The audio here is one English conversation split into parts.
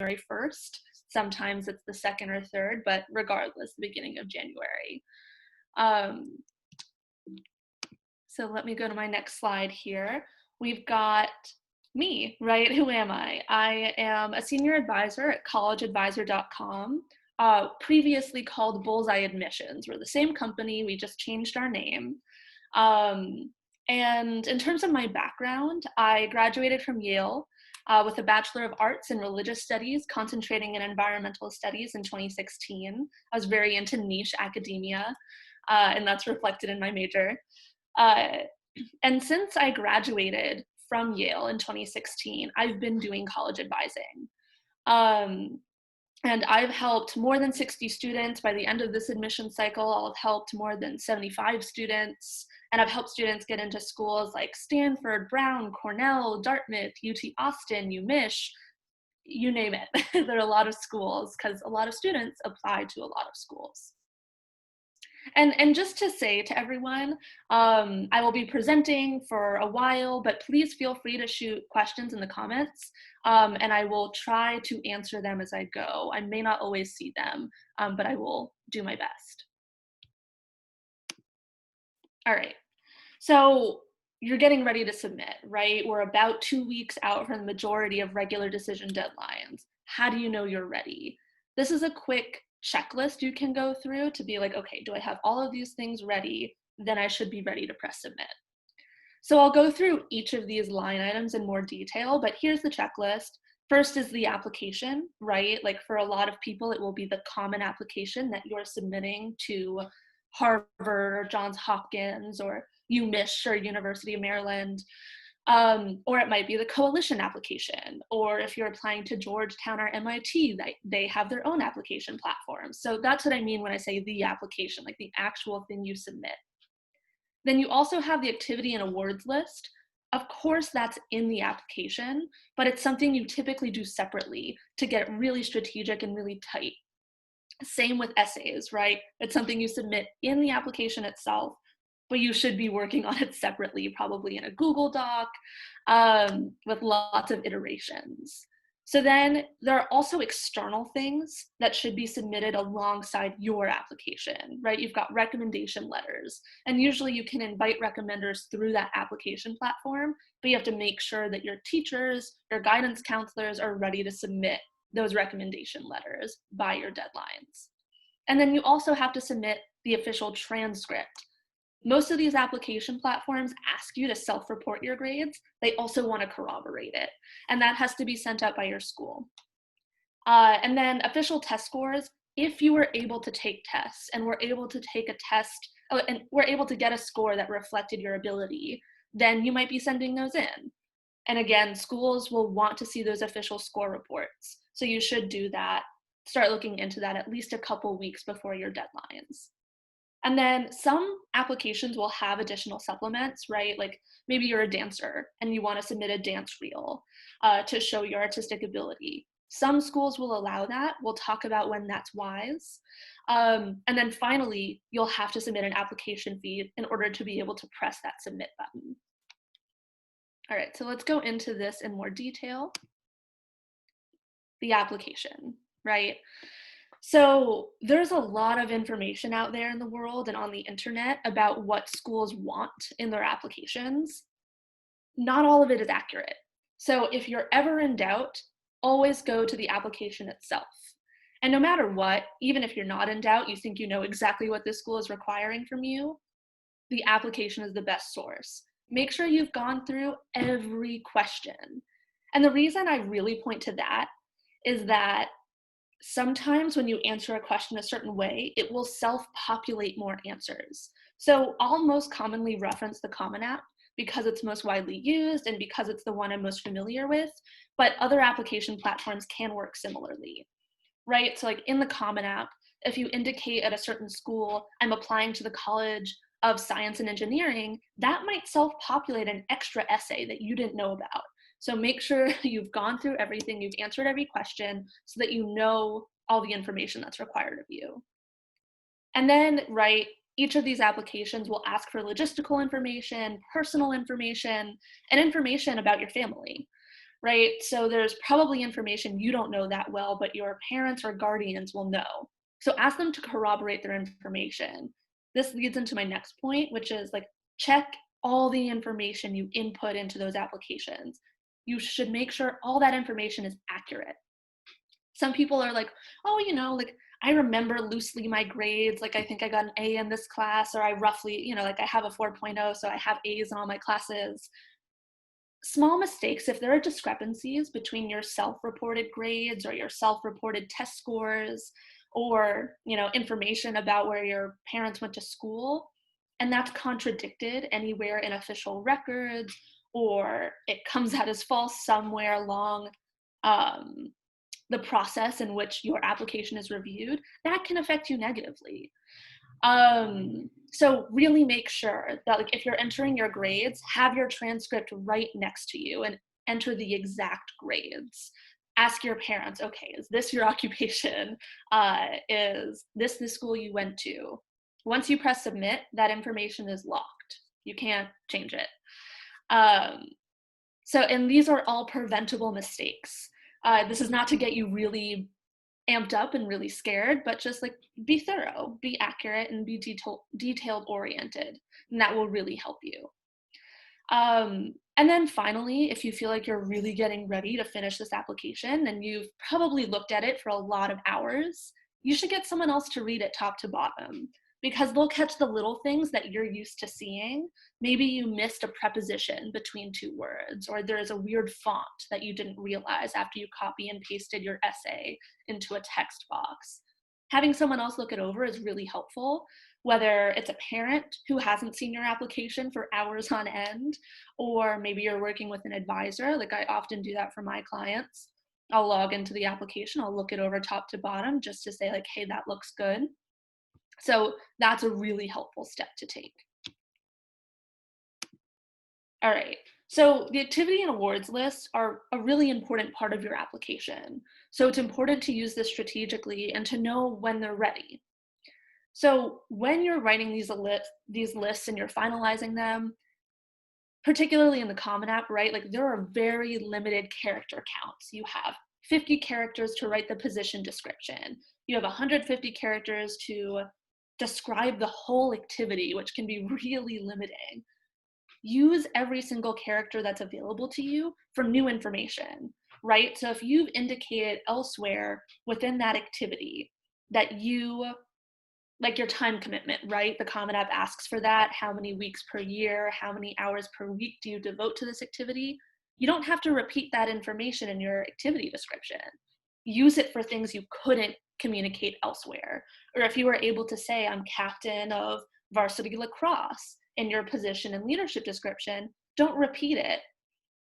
1st. Sometimes it's the 2nd or 3rd, but regardless, the beginning of January. So let me go to my next slide here. We've got me, right? Who am I? I am a senior advisor at collegeadvisor.com, previously called Bullseye Admissions. We're the same company, we just changed our name. And in terms of my background, I graduated from Yale with a Bachelor of Arts in Religious Studies, concentrating in environmental studies in 2016. I was very into niche academia, and that's reflected in my major. And since I graduated from Yale in 2016, I've been doing college advising. And I've helped more than 60 students. By the end of this admission cycle, I'll have helped more than 75 students. And I've helped students get into schools like Stanford, Brown, Cornell, Dartmouth, UT Austin, UMich, you name it. There are a lot of schools because a lot of students apply to a lot of schools. And just to say to everyone, I will be presenting for a while, but please feel free to shoot questions in the comments, and I will try to answer them as I go. I may not always see them, but I will do my best. All right, so you're getting ready to submit, right? We're about 2 weeks out from the majority of regular decision deadlines. How do you know you're ready? This is a quick checklist you can go through to be like, okay, do I have all of these things ready? Then I should be ready to press submit. So I'll go through each of these line items in more detail, but here's the checklist. First is the application, right? Like for a lot of people, it will be the common application that you're submitting to Harvard or Johns Hopkins or UMich or University of Maryland. Or it might be the coalition application, or if you're applying to Georgetown or MIT, they have their own application platforms. So that's what I mean when I say the application, like the actual thing you submit. Then you also have the activity and awards list. Of course, that's in the application, but it's something you typically do separately to get really strategic and really tight. Same with essays, right? It's something you submit in the application itself, but you should be working on it separately, probably in a Google Doc with lots of iterations. So then there are also external things that should be submitted alongside your application, right? You've got recommendation letters, and usually you can invite recommenders through that application platform, but you have to make sure that your teachers, your guidance counselors are ready to submit those recommendation letters by your deadlines. And then you also have to submit the official transcript. Most of these application platforms ask you to self-report your grades. They also want to corroborate it, and that has to be sent out by your school. And then official test scores, if you were able to take tests and were able to take a test, and were able to get a score that reflected your ability, then you might be sending those in. And again, schools will want to see those official score reports. So you should do that, start looking into that at least a couple weeks before your deadlines. And then some applications will have additional supplements, right? Like maybe you're a dancer and you want to submit a dance reel to show your artistic ability. Some schools will allow that. We'll talk about when that's wise. And then finally, you'll have to submit an application fee in order to be able to press that submit button. All right, so let's go into this in more detail. The application, right? So there's a lot of information out there in the world and on the internet about what schools want in their applications. Not all of it is accurate. So if you're ever in doubt, always go to the application itself. And no matter what, even if you're not in doubt, you think you know exactly what this school is requiring from you, the application is the best source. Make sure you've gone through every question. And the reason I really point to that is that sometimes when you answer a question a certain way, it will self-populate more answers. So I'll most commonly reference the Common App because it's most widely used and because it's the one I'm most familiar with, but other application platforms can work similarly, right? So like in the Common App, if you indicate at a certain school, I'm applying to the College of Science and Engineering, that might self-populate an extra essay that you didn't know about. So make sure you've gone through everything, you've answered every question so that you know all the information that's required of you. And then, right, each of these applications will ask for logistical information, personal information, and information about your family. right? So there's probably information you don't know that well, but your parents or guardians will know. So ask them to corroborate their information. This leads into my next point, which is like check all the information you input into those applications. You should make sure all that information is accurate. Some people are like, oh, like I remember loosely my grades. Like I think I got an A in this class, or I roughly, like I have a 4.0, so I have A's in all my classes. Small mistakes, if there are discrepancies between your self-reported grades or your self-reported test scores, or information about where your parents went to school, and that's contradicted anywhere in official records, or it comes out as false somewhere along um, the process in which your application is reviewed, that can affect you negatively. So really make sure that like if you're entering your grades, have your transcript right next to you and enter the exact grades. Ask your parents, okay, is this your occupation? Is this the school you went to? Once you press submit, that information is locked. You can't change it. And these are all preventable mistakes. This is not to get you really amped up and really scared, but just like be thorough, be accurate, and be detailed oriented, and that will really help you. And then finally, if you feel like you're really getting ready to finish this application and you've probably looked at it for a lot of hours, you should get someone else to read it top to bottom, because they'll catch the little things that you're used to seeing. Maybe you missed a preposition between two words, or there's a weird font that you didn't realize after you copy and pasted your essay into a text box. Having someone else look it over is really helpful, whether it's a parent who hasn't seen your application for hours on end, or maybe you're working with an advisor. Like I often do that for my clients. I'll log into the application, I'll look it over top to bottom just to say like, hey, that looks good. So that's a really helpful step to take. All right. So the activity and awards lists are a really important part of your application. So it's important to use this strategically and to know when they're ready. So when you're writing these lists and you're finalizing them, particularly in the Common App, right? Like there are very limited character counts. You have 50 characters to write the position description. You have 150 characters to describe the whole activity, which can be really limiting. Use every single character that's available to you for new information, right? So if you've indicated elsewhere within that activity that you, like your time commitment, right? The Common App asks for that. How many weeks per year, how many hours per week do you devote to this activity? You don't have to repeat that information in your activity description. Use it for things you couldn't communicate elsewhere. Or if you were able to say, I'm captain of varsity lacrosse in your position and leadership description, don't repeat it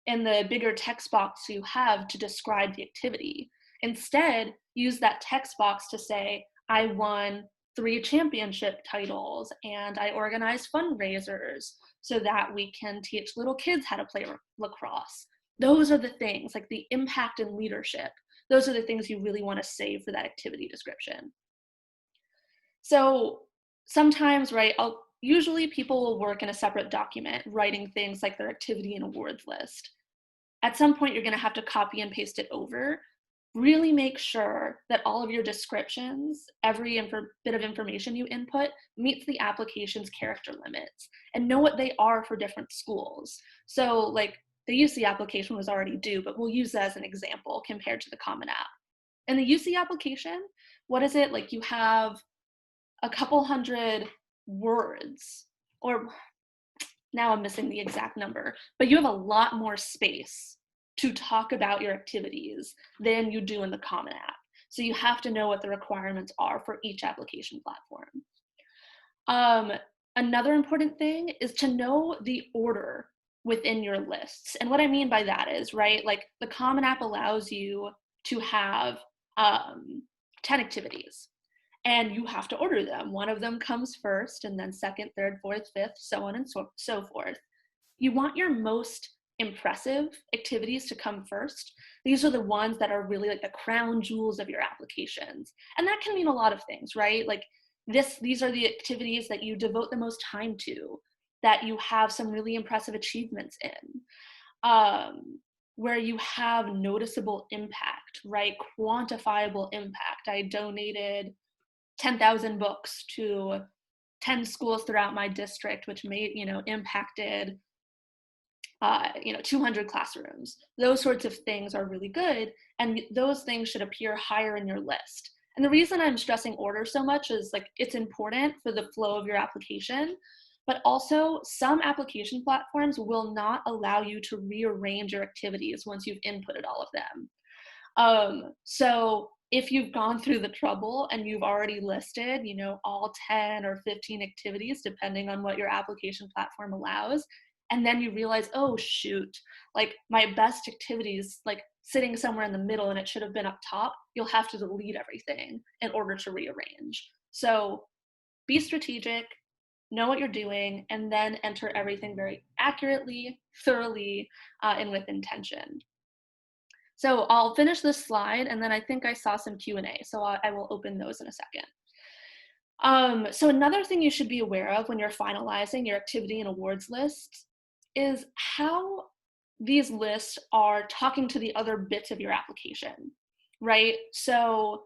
in the bigger text box you have to describe the activity. Instead, use that text box to say, I won 3 championship titles and I organized fundraisers so that we can teach little kids how to play lacrosse. Those are the things, like the impact and leadership. Those are the things you really want to save for that activity description. So sometimes, right, usually people will work in a separate document, writing things like their activity and awards list. At some point, you're going to have to copy and paste it over. Really make sure that all of your descriptions, every bit of information you input, meets the application's character limits, and know what they are for different schools. So like the UC application was already due, but we'll use that as an example compared to the Common App. In the UC application, what is it? Like you have a couple hundred words, or now I'm missing the exact number, but you have a lot more space to talk about your activities than you do in the Common App. So you have to know what the requirements are for each application platform. Another important thing is to know the order within your lists. And what I mean by that is, right, like the Common App allows you to have 10 activities, and you have to order them. One of them comes first, and then second, third, fourth, fifth, so on and so forth. You want your most impressive activities to come first. These are the ones that are really like the crown jewels of your applications. And that can mean a lot of things, right? Like these are the activities that you devote the most time to, that you have some really impressive achievements in. where you have noticeable impact, right? Quantifiable impact. I donated 10,000 books to 10 schools throughout my district, which made, impacted 200 classrooms. Those sorts of things are really good, and those things should appear higher in your list. And the reason I'm stressing order so much is like it's important for the flow of your application, but also some application platforms will not allow you to rearrange your activities once you've inputted all of them. So if you've gone through the trouble and you've already listed, all 10 or 15 activities, depending on what your application platform allows, and then you realize, oh shoot, like my best activities, like sitting somewhere in the middle and it should have been up top, you'll have to delete everything in order to rearrange. So be strategic, know what you're doing, and then enter everything very accurately, thoroughly, and with intention. So I'll finish this slide, and then I think I saw some Q&A, so I will open those in a second. So another thing you should be aware of when you're finalizing your activity and awards lists is how these lists are talking to the other bits of your application, right? So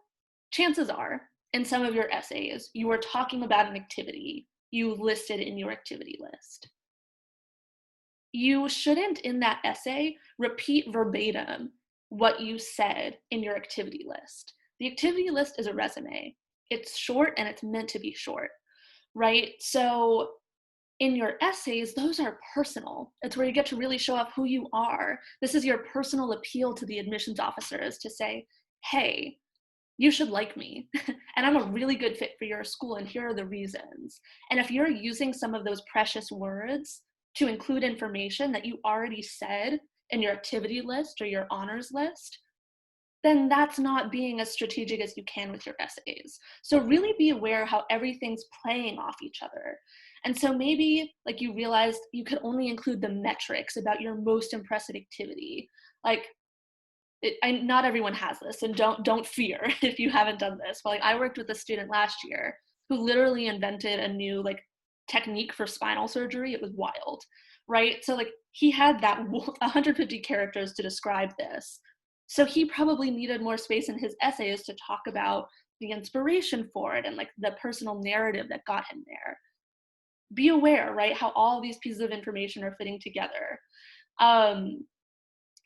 chances are, in some of your essays, you are talking about an activity you listed in your activity list. You shouldn't, in that essay, repeat verbatim what you said in your activity list. The activity list is a resume. It's short and it's meant to be short, right? So in your essays, those are personal. It's where you get to really show off who you are. This is your personal appeal to the admissions officers to say, hey, you should like me, and I'm a really good fit for your school, and here are the reasons. And if you're using some of those precious words to include information that you already said in your activity list or your honors list, then that's not being as strategic as you can with your essays. So really be aware how everything's playing off each other. And so maybe like you realized you could only include the metrics about your most impressive activity. Like not everyone has this, and don't fear if you haven't done this. But like I worked with a student last year who literally invented a new like technique for spinal surgery. It was wild, right? So like he had that 150 characters to describe this. So he probably needed more space in his essays to talk about the inspiration for it and like the personal narrative that got him there. Be aware, right, how all these pieces of information are fitting together.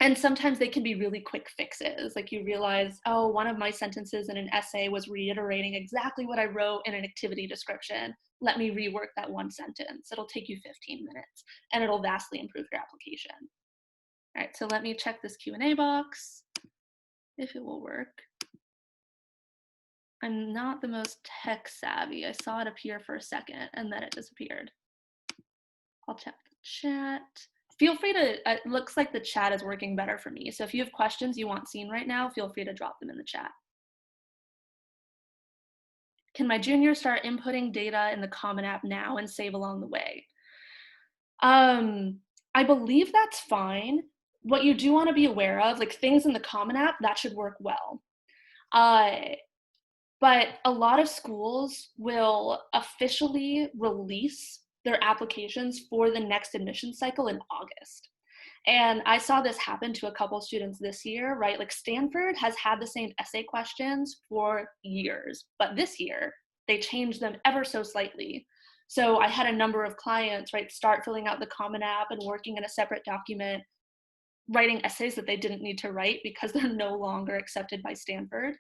And sometimes they can be really quick fixes. Like you realize, oh, one of my sentences in an essay was reiterating exactly what I wrote in an activity description. Let me rework that one sentence. It'll take you 15 minutes and it'll vastly improve your application. All right, so let me check this Q&A box if it will work. I'm not the most tech savvy. I saw it appear for a second and then it disappeared. I'll check the chat. Feel free to, it looks like the chat is working better for me. So if you have questions you want seen right now, feel free to drop them in the chat. Can my junior start inputting data in the Common App now and save along the way? I believe that's fine. What you do want to be aware of, like things in the Common App, that should work well. But a lot of schools will officially release their applications for the next admission cycle in August. And I saw this happen to a couple students this year, right? Like Stanford has had the same essay questions for years, but this year they changed them ever so slightly. So I had a number of clients, right, start filling out the Common App and working in a separate document, writing essays that they didn't need to write because they're no longer accepted by Stanford.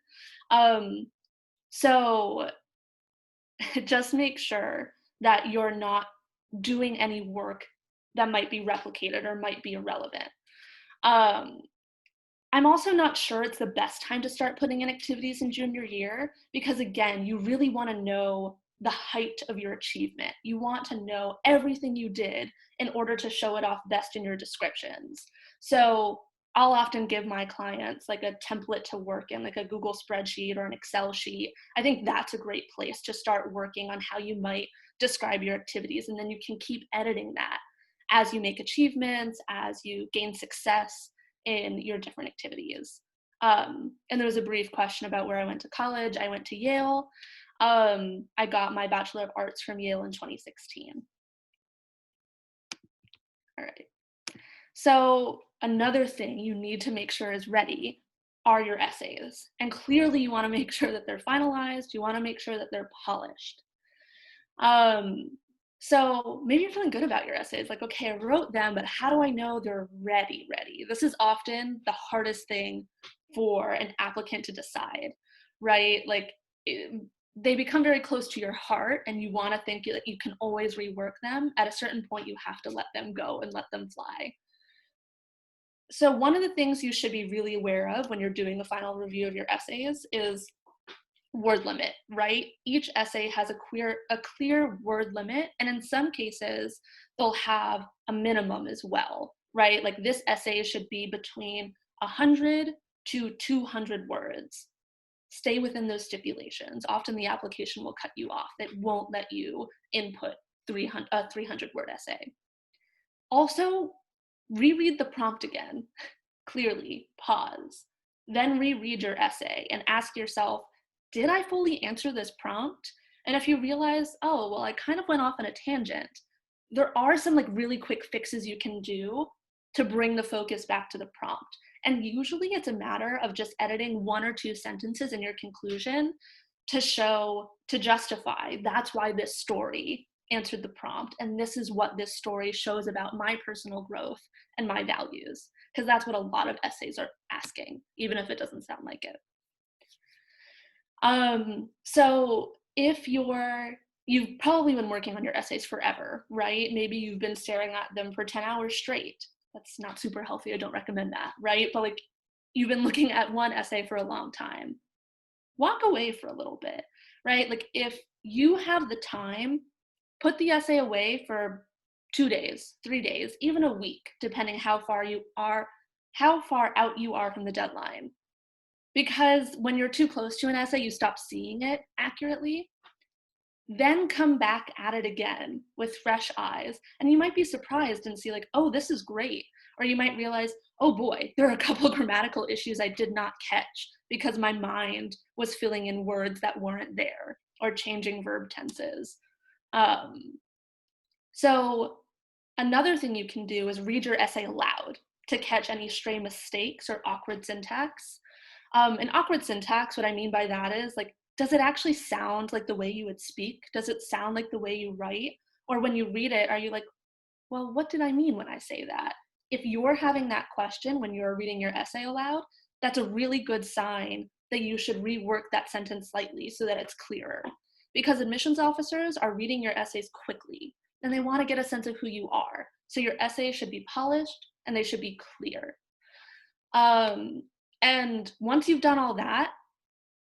So just make sure that you're not doing any work that might be replicated or might be irrelevant. I'm also not sure it's the best time to start putting in activities in junior year because, again, you really want to know the height of your achievement. You want to know everything you did in order to show it off best in your descriptions. So I'll often give my clients like a template to work in, like a Google spreadsheet or an Excel sheet. I think that's a great place to start working on how you might describe your activities, and then you can keep editing that as you make achievements, as you gain success in your different activities. And there was a brief question about where I went to college. I went to Yale. I got my Bachelor of Arts from Yale in 2016. All right. So Another thing you need to make sure is ready are your essays. And clearly you want to make sure that they're finalized, you want to make sure that they're polished. Um, so maybe you're feeling good about your essays, like, okay, I wrote them, but how do I know they're ready? This is often the hardest thing for an applicant to decide, right? Like, they become very close to your heart, and you want to think that you can always rework them. At a certain point, you have to let them go and let them fly. So one of the things you should be really aware of when you're doing the final review of your essays is word limit, right? Each essay has a clear word limit, and in some cases, they'll have a minimum as well, right? Like this essay should be between 100 to 200 words. Stay within those stipulations. Often the application will cut you off. It won't let you input a 300 word essay. Also, reread the prompt again. Clearly, pause, then reread your essay and ask yourself, did I fully answer this prompt? And if you realize, oh, well, I kind of went off on a tangent, there are some like really quick fixes you can do to bring the focus back to the prompt. And usually it's a matter of just editing 1 or 2 sentences in your conclusion to justify that's why this story answered the prompt. And this is what this story shows about my personal growth and my values. Because that's what a lot of essays are asking, even if it doesn't sound like it. So if you've probably been working on your essays forever, right? Maybe you've been staring at them for 10 hours straight. That's not super healthy. I don't recommend that, right? But like you've been looking at one essay for a long time. Walk away for a little bit, right? Like if you have the time, put the essay away for 2 days, 3 days, even a week, depending how far out you are from the deadline. Because when you're too close to an essay, you stop seeing it accurately. Then come back at it again with fresh eyes. And you might be surprised and see like, oh, this is great. Or you might realize, oh boy, there are a couple grammatical issues I did not catch because my mind was filling in words that weren't there or changing verb tenses. So another thing you can do is read your essay aloud to catch any stray mistakes or awkward syntax. And awkward syntax, what I mean by that is like, does it actually sound like the way you would speak? Does it sound like the way you write? Or when you read it, are you like, well, what did I mean when I say that? If you're having that question when you're reading your essay aloud, that's a really good sign that you should rework that sentence slightly so that it's clearer. Because admissions officers are reading your essays quickly and they want to get a sense of who you are. So your essays should be polished and they should be clear. And once you've done all that,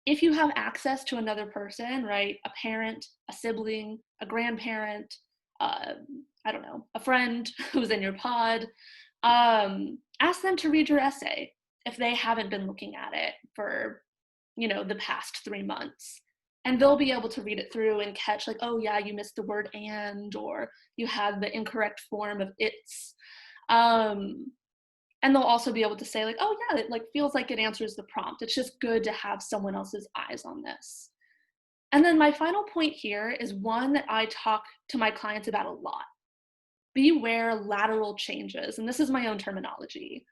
if you have access to another person, right, a parent, a sibling, a grandparent, I don't know, a friend who's in your pod, ask them to read your essay if they haven't been looking at it for, the past 3 months. And they'll be able to read it through and catch like, oh yeah, you missed the word and, or you had the incorrect form of it's. And they'll also be able to say like, oh yeah, it like feels like it answers the prompt. It's just good to have someone else's eyes on this. And then my final point here is one that I talk to my clients about a lot. Beware lateral changes. And this is my own terminology.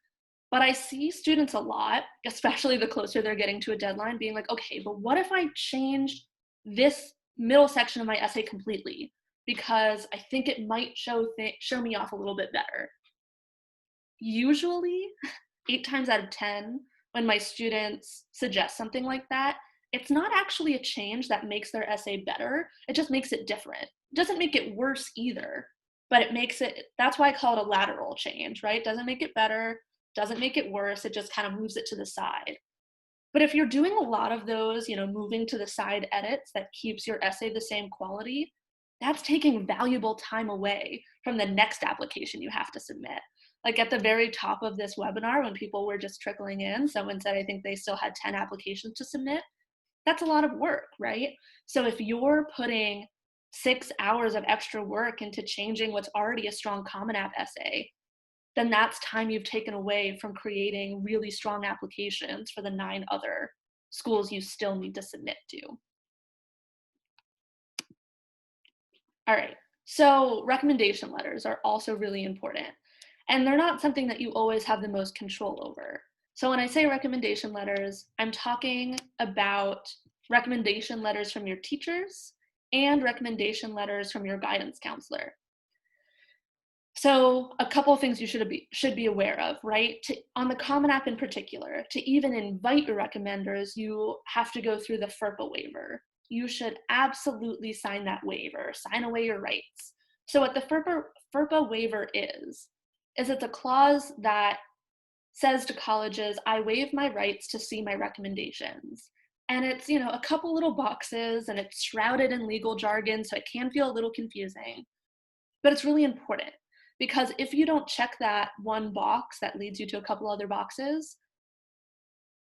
But I see students a lot, especially the closer they're getting to a deadline, being like, okay, but what if I changed this middle section of my essay completely? Because I think it might show me off a little bit better. Usually 8 times out of 10, when my students suggest something like that, it's not actually a change that makes their essay better. It just makes it different. It doesn't make it worse either, but it makes it, that's why I call it a lateral change, right? It doesn't make it better, doesn't make it worse. It just kind of moves it to the side. But if you're doing a lot of those, moving to the side edits that keeps your essay the same quality, that's taking valuable time away from the next application you have to submit. Like at the very top of this webinar, when people were just trickling in, someone said, I think they still had 10 applications to submit. That's a lot of work, right? So if you're putting 6 hours of extra work into changing what's already a strong Common App essay, then that's time you've taken away from creating really strong applications for the 9 other schools you still need to submit to. All right, so recommendation letters are also really important. And they're not something that you always have the most control over. So when I say recommendation letters, I'm talking about recommendation letters from your teachers and recommendation letters from your guidance counselor. So a couple of things you should be aware of, right? On the Common App in particular, to even invite your recommenders, you have to go through the FERPA waiver. You should absolutely sign that waiver, sign away your rights. So what the FERPA waiver is it's a clause that says to colleges, I waive my rights to see my recommendations. And it's, a couple little boxes, and it's shrouded in legal jargon, so it can feel a little confusing. But it's really important, because if you don't check that one box that leads you to a couple other boxes,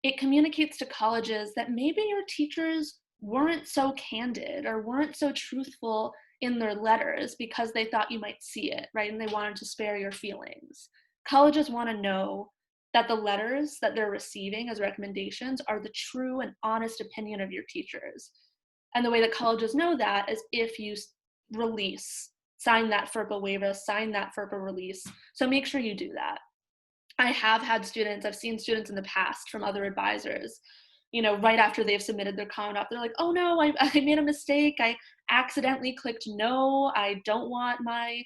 it communicates to colleges that maybe your teachers weren't so candid or weren't so truthful in their letters because they thought you might see it, right? And they wanted to spare your feelings. Colleges want to know that the letters that they're receiving as recommendations are the true and honest opinion of your teachers. And the way that colleges know that is if you sign that FERPA waiver, sign that FERPA release. So make sure you do that. I've seen students in the past from other advisors, right after they've submitted their Common App, they're like, oh no, I made a mistake. I accidentally clicked no. I don't want my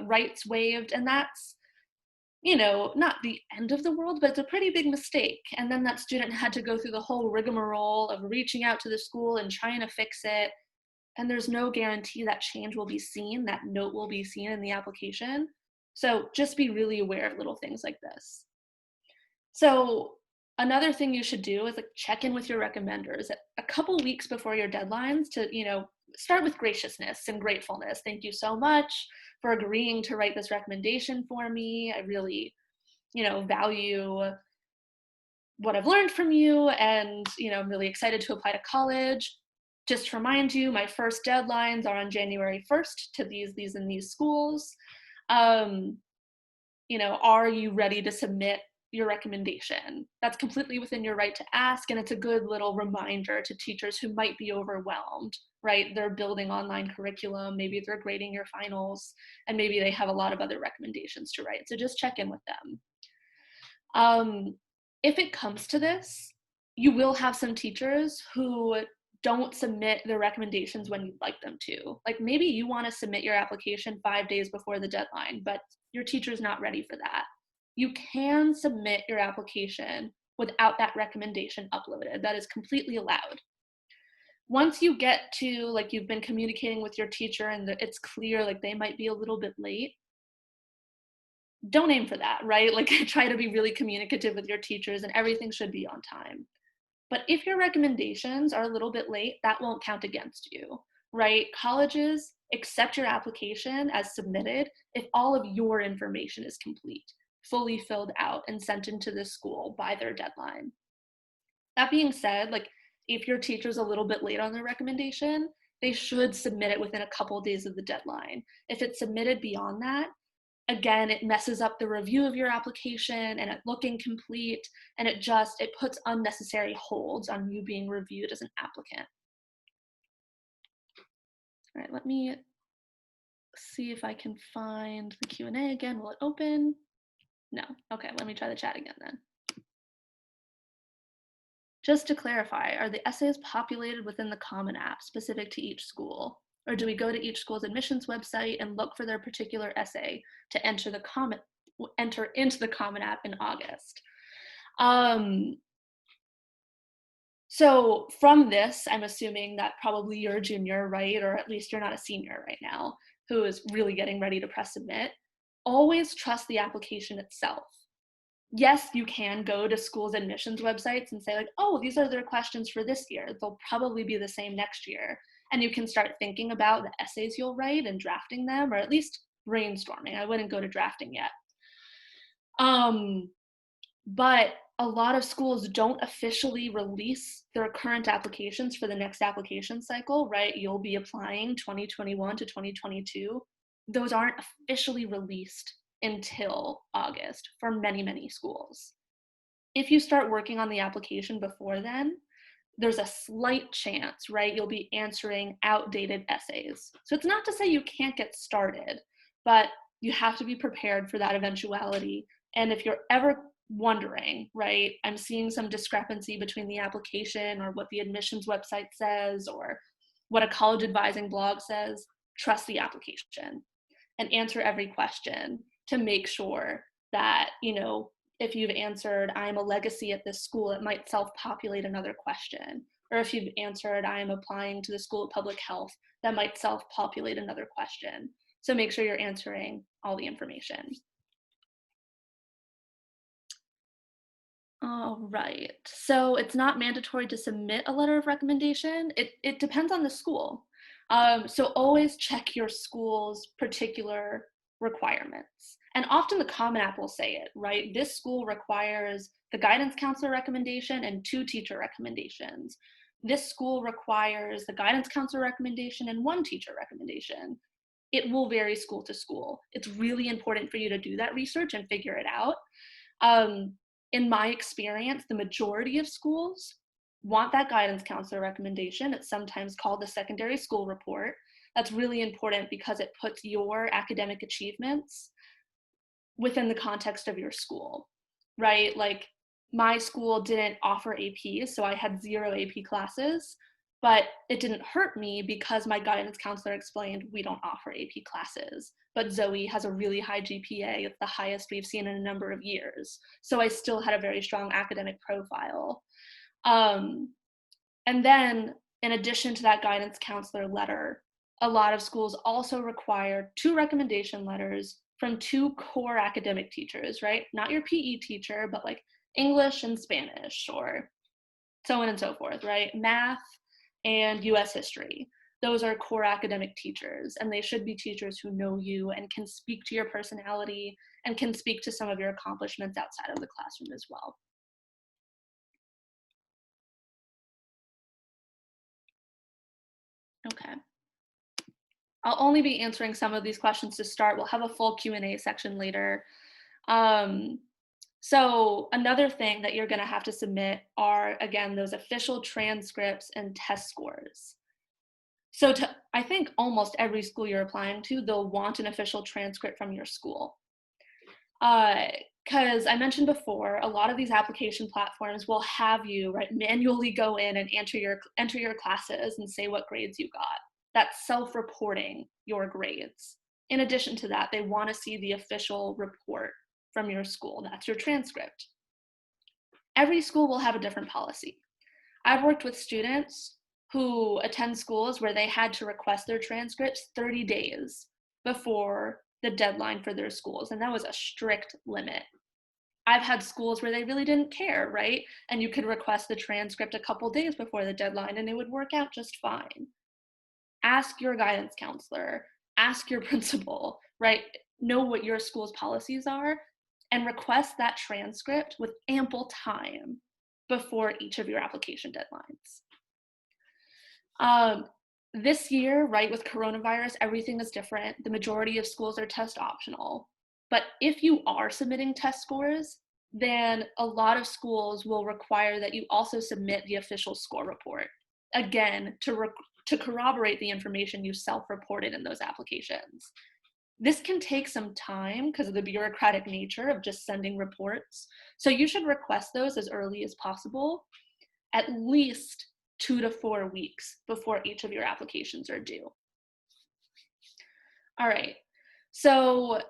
rights waived. And that's, not the end of the world, but it's a pretty big mistake. And then that student had to go through the whole rigmarole of reaching out to the school and trying to fix it. And there's no guarantee that change will be seen, that note will be seen in the application. So just be really aware of little things like this. So another thing you should do is check in with your recommenders a couple weeks before your deadlines to, start with graciousness and gratefulness. Thank you so much for agreeing to write this recommendation for me. I really, value what I've learned from you, and, I'm really excited to apply to college. Just to remind you, my first deadlines are on January 1st to these and these schools. Are you ready to submit your recommendation? That's completely within your right to ask, and it's a good little reminder to teachers who might be overwhelmed, right? They're building online curriculum, maybe they're grading your finals, and maybe they have a lot of other recommendations to write. So just check in with them. If it comes to this, you will have some teachers who don't submit their recommendations when you'd like them to. Like maybe you want to submit your application 5 days before the deadline, but your teacher's not ready for that. You can submit your application without that recommendation uploaded. That is completely allowed. Once you get to, you've been communicating with your teacher and it's clear, they might be a little bit late, don't aim for that, right? Try to be really communicative with your teachers, and everything should be on time. But if your recommendations are a little bit late, that won't count against you, right? Colleges accept your application as submitted if all of your information is complete, fully filled out, and sent into the school by their deadline. That being said, if your teacher's a little bit late on their recommendation, they should submit it within a couple of days of the deadline. If it's submitted beyond that, again, it messes up the review of your application and it look incomplete, and it puts unnecessary holds on you being reviewed as an applicant. All right, let me see if I can find the Q&A again. Will it open? No. Okay, let me try the chat again then. Just to clarify, are the essays populated within the Common App specific to each school? Or do we go to each school's admissions website and look for their particular essay to enter into the Common App in August? So from this, I'm assuming that probably you're a junior, right? Or at least you're not a senior right now who is really getting ready to press submit. Always trust the application itself. Yes, you can go to schools' admissions websites and say oh, these are their questions for this year. They'll probably be the same next year. And you can start thinking about the essays you'll write and drafting them, or at least brainstorming. I wouldn't go to drafting yet. But a lot of schools don't officially release their current applications for the next application cycle, right? You'll be applying 2021 to 2022. Those aren't officially released until August for many, many schools. If you start working on the application before then, there's a slight chance, right? You'll be answering outdated essays. So it's not to say you can't get started, but You have to be prepared for that eventuality. And if you're ever wondering, right, I'm seeing some discrepancy between the application or what the admissions website says or what a college advising blog says, trust the application and answer every question to make sure that, if you've answered, I'm a legacy at this school, it might self-populate another question. Or if you've answered, I'm applying to the School of Public Health, that might self-populate another question. So make sure you're answering all the information. All right. So it's not mandatory to submit a letter of recommendation. It depends on the school. So always check your school's particular requirements. And often the Common App will say it, right? This school requires the guidance counselor recommendation and 2 teacher recommendations. This school requires the guidance counselor recommendation and 1 teacher recommendation. It will vary school to school. It's really important for you to do that research and figure it out. In my experience, the majority of schools want that guidance counselor recommendation. It's sometimes called the secondary school report. That's really important because it puts your academic achievements within the context of your school, right? Like my school didn't offer APs, so I had 0 AP classes, but it didn't hurt me because my guidance counselor explained we don't offer AP classes, but Zoe has a really high GPA. It's the highest we've seen in a number of years. So I still had a very strong academic profile. And then in addition to that guidance counselor letter, a lot of schools also require 2 recommendation letters from 2 core academic teachers, right? Not your PE teacher, but like English and Spanish or so on and so forth, right? Math and US history. Those are core academic teachers, and they should be teachers who know you and can speak to your personality and can speak to some of your accomplishments outside of the classroom as well. Okay. I'll only be answering some of these questions to start. We'll have a full Q&A section later. So another thing that you're going to have to submit are, again, those official transcripts and test scores. So I think almost every school you're applying to, they'll want an official transcript from your school. Because I mentioned before, a lot of these application platforms will have you manually go in and enter your classes and say what grades you got. That's self-reporting your grades. In addition to that, they want to see the official report from your school. That's your transcript. Every school will have a different policy. I've worked with students who attend schools where they had to request their transcripts 30 days before the deadline for their schools, and that was a strict limit. I've had schools where they really didn't care, right? And you could request the transcript a couple days before the deadline and it would work out just fine. Ask your guidance counselor, ask your principal, right? Know what your school's policies are and request that transcript with ample time before each of your application deadlines. This year, right, with coronavirus, everything is different. The majority of schools are test optional. But if you are submitting test scores, then a lot of schools will require that you also submit the official score report, again, to corroborate the information you self-reported in those applications. This can take some time because of the bureaucratic nature of just sending reports. So you should request those as early as possible, at least 2 to 4 weeks before each of your applications are due. All right, so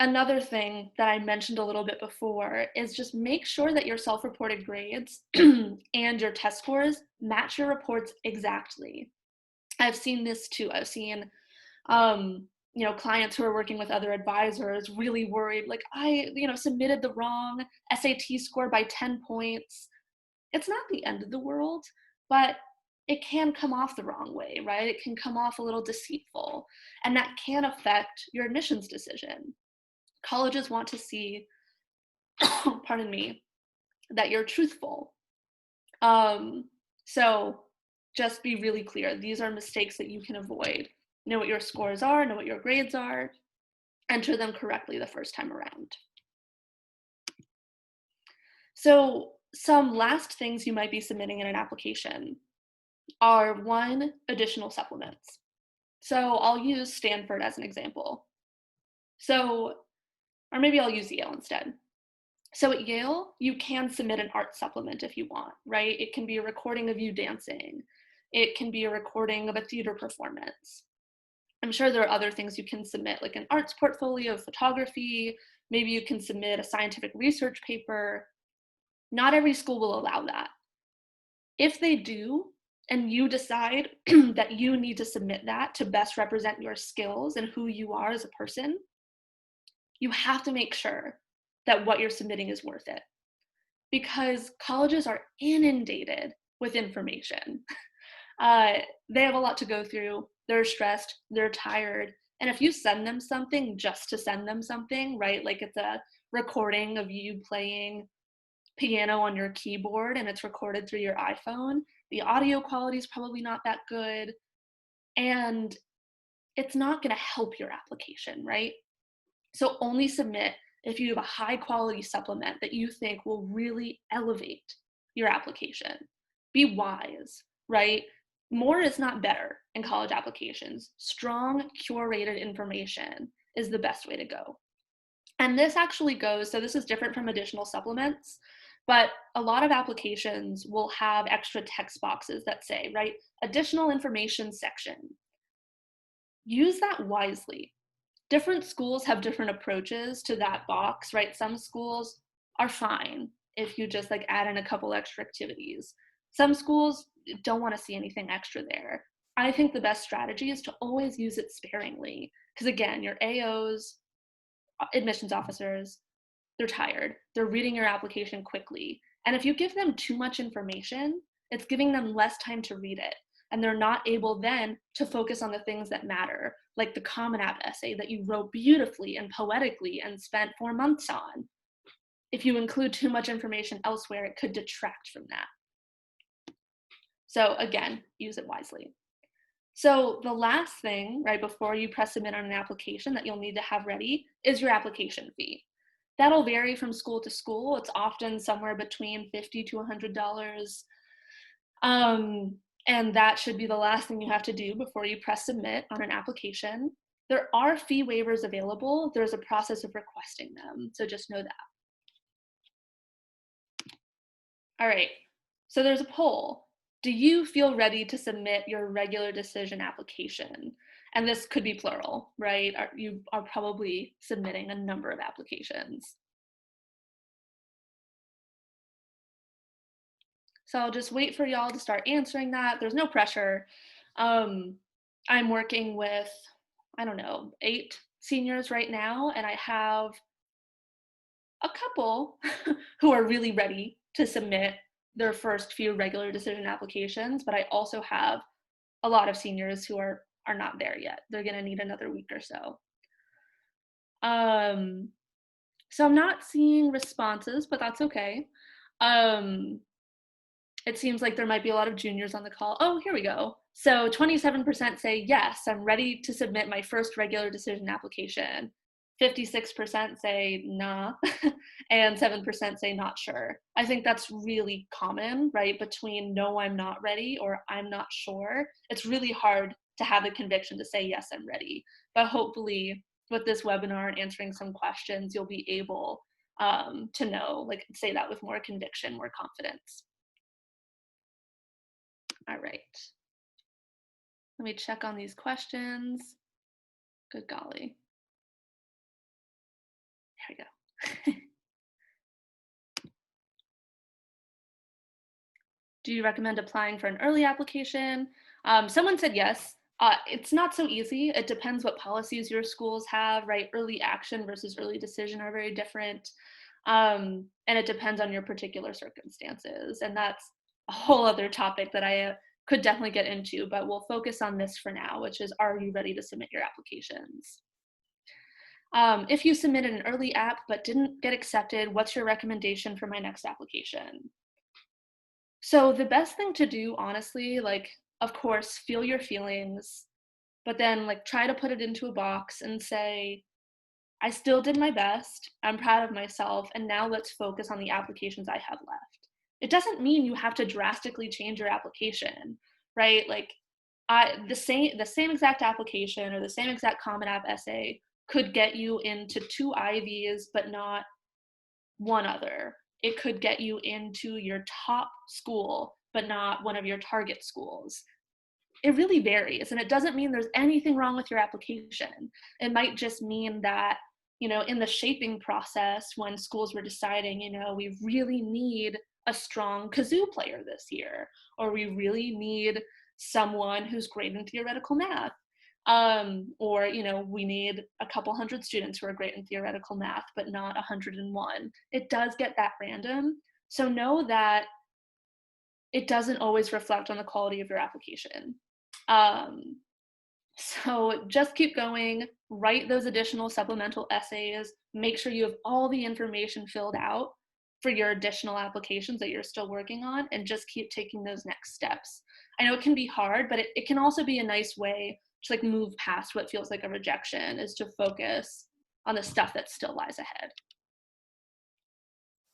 another thing that I mentioned a little bit before is just make sure that your self-reported grades and your test scores match your reports exactly. I've seen this too. I've seen clients who are working with other advisors really worried, like I submitted the wrong SAT score by 10 points. It's not the end of the world, but it can come off the wrong way, right? It can come off a little deceitful, and that can affect your admissions decision. Colleges want to see, pardon me, that you're truthful. So just be really clear. These are mistakes that you can avoid. Know what your scores are, know what your grades are, enter them correctly the first time around. So some last things you might be submitting in an application are 1, additional supplements. So I'll use Stanford as an example. So, or maybe I'll use Yale instead. So at Yale, you can submit an art supplement if you want, right? It can be a recording of you dancing. It can be a recording of a theater performance. I'm sure there are other things you can submit, like an arts portfolio of photography. Maybe you can submit a scientific research paper. Not every school will allow that. If they do, and you decide that you need to submit that to best represent your skills and who you are as a person, you have to make sure that what you're submitting is worth it, because colleges are inundated with information. They have a lot to go through. They're stressed, they're tired. And if you send them something just to send them something, right? Like it's a recording of you playing piano on your keyboard and it's recorded through your iPhone, the audio quality is probably not that good. And it's not going to help your application, right? So only submit if you have a high quality supplement that you think will really elevate your application. Be wise, right? More is not better in college applications. Strong, curated information is the best way to go. And this actually goes, so this is different from additional supplements, but a lot of applications will have extra text boxes that say, right, additional information section. Use that wisely. Different schools have different approaches to that box, right? Some schools are fine if you just like add in a couple extra activities. Some schools don't want to see anything extra there. I think the best strategy is to always use it sparingly, because again, your AOs, admissions officers, they're tired. They're reading your application quickly. And if you give them too much information, it's giving them less time to read it. And they're not able then to focus on the things that matter, like the Common App essay that you wrote beautifully and poetically and spent 4 months on. If you include too much information elsewhere, it could detract from that. So again, use it wisely. So the last thing, right, before you press submit on an application that you'll need to have ready is your application fee. That'll vary from school to school. It's often somewhere between $50 to $100. And that should be the last thing you have to do before you press submit on an application. There are fee waivers available. There's a process of requesting them, so just know that. All right, so there's a poll. Do you feel ready to submit your regular decision application? And this could be plural, right? You are probably submitting a number of applications. So I'll just wait for y'all to start answering that. There's no pressure. I'm working with, I don't know, 8 seniors right now, and I have a couple who are really ready to submit their first few regular decision applications, but I also have a lot of seniors who are not there yet. They're gonna need another week or so. So I'm not seeing responses, but that's okay. It seems like there might be a lot of juniors on the call. Oh, here we go. So 27% say, yes, I'm ready to submit my first regular decision application. 56% say, nah, and 7% say, not sure. I think that's really common, right? Between no, I'm not ready, or I'm not sure. It's really hard to have the conviction to say, yes, I'm ready. But hopefully with this webinar and answering some questions, you'll be able to know, like say that with more conviction, more confidence. All right. Let me check on these questions. Good golly. There we go. Do you recommend applying for an early application? Someone said yes. It's not so easy. It depends what policies your schools have, right? Early action versus early decision are very different. And it depends on your particular circumstances. And that's a whole other topic that I could definitely get into, but we'll focus on this for now, which is, are you ready to submit your applications? If you submitted an early app but didn't get accepted, what's your recommendation for my next application? So the best thing to do, honestly, like, of course, feel your feelings, but then like try to put it into a box and say, I still did my best, I'm proud of myself, and now let's focus on the applications I have left. It doesn't mean you have to drastically change your application, right? Like the same exact application or the same exact Common App essay could get you into 2 Ivies, but not one other. It could get you into your top school, but not one of your target schools. It really varies, and it doesn't mean there's anything wrong with your application. It might just mean that, in the shaping process, when schools were deciding, we really need a strong kazoo player this year, or we really need someone who's great in theoretical math, or we need a couple hundred students who are great in theoretical math but not 101. It does get that random, so know that it doesn't always reflect on the quality of your application. So just keep going, write those additional supplemental essays, make sure you have all the information filled out for your additional applications that you're still working on, and just keep taking those next steps. I know it can be hard, but it can also be a nice way to like move past what feels like a rejection, is to focus on the stuff that still lies ahead.